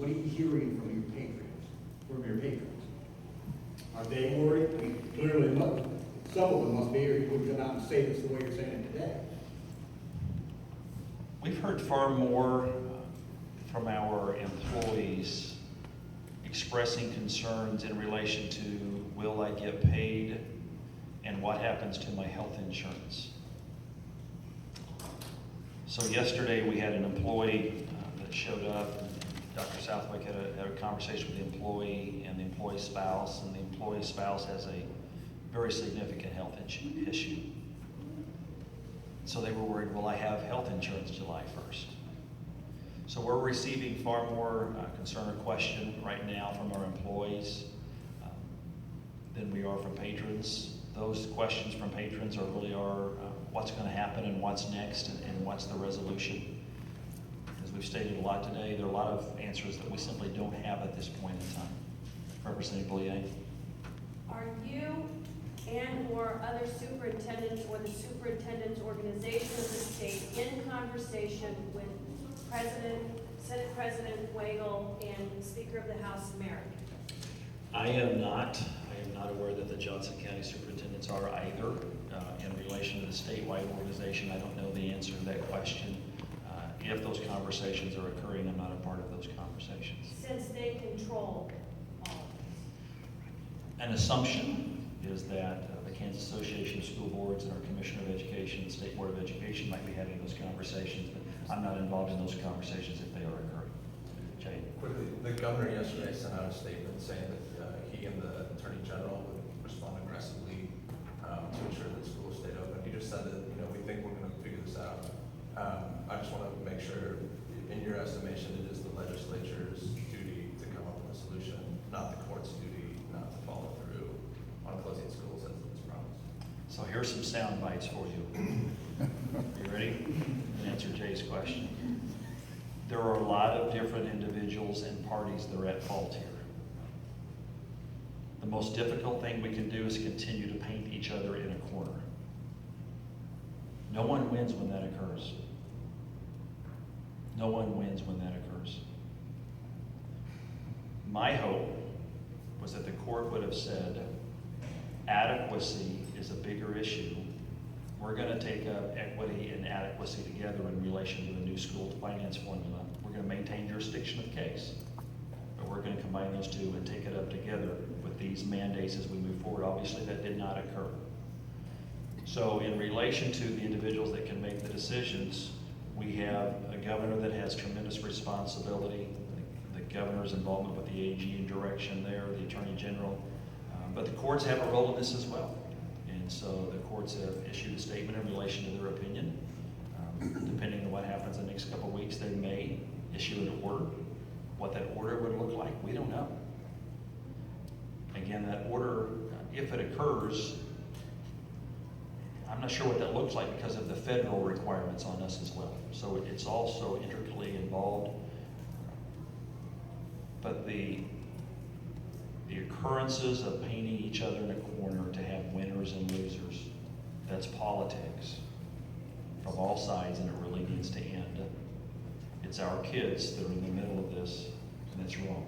What are you hearing from your patrons? Are they worried? I mean, clearly, some of them must be, or you wouldn't come out and say this the way you're saying it today. We've heard far more from our employees expressing concerns in relation to will I get paid and what happens to my health insurance. So yesterday we had an employee that showed up. Dr. Southwick had a conversation with the employee and the employee's spouse, and the employee's spouse has a very significant health issue. So they were worried, will I have health insurance July 1st? So we're receiving far more concern or question right now from our employees than we are from patrons. Those questions from patrons are what's going to happen and what's next and what's the resolution. As we've stated a lot today, there are a lot of answers that we simply don't have at this point in time. Representative Boulier. Are you and/or other superintendents or the superintendent's organization of the state in conversation with Senate President Weigel and Speaker of the House Merrick? I am not aware that the Johnson County superintendents are either. In relation to the statewide organization, I don't know the answer to that question. If those conversations are occurring, I'm not a part of those conversations. Since they control all of this. An assumption is that the Kansas Association of School Boards and our Commissioner of Education, the State Board of Education might be having those conversations, but I'm not involved in those conversations if they are occurring. Jay? Quickly, the governor yesterday sent out a statement saying that he and the Attorney General would respond aggressively to ensure that schools stayed open. He just said that, we think we're going to figure this out. I just want to make sure, in your estimation, it is the legislature's duty to come up with a solution, not the court's duty not to follow through on closing schools as it's promised. So here's some sound bites for you. You ready? To answer Jay's question. There are a lot of different individuals and parties that are at fault here. The most difficult thing we can do is continue to paint each other in a corner. No one wins when that occurs. No one wins when that occurs. My hope was that the court would have said, adequacy is a bigger issue. We're going to take up equity and adequacy together in relation to the new school finance formula. We're going to maintain jurisdiction of the case, but we're going to combine those two and take it up together with these mandates as we move forward. Obviously, that did not occur. So in relation to the individuals that can make the decisions, we have a governor that has tremendous responsibility, the governor's involvement with the AG and direction there, the Attorney General, but the courts have a role in this as well. And so the courts have issued a statement in relation to their opinion. Depending on what happens in the next couple of weeks, they may issue an order. What that order would look like, we don't know. Again, that order, if it occurs, I'm not sure what that looks like because of the federal requirements on us as well. So it's also intricately involved. But the occurrences of painting each other in a corner to have winners and losers, that's politics from all sides, and it really needs to end. It's our kids that are in the middle of this, and it's wrong.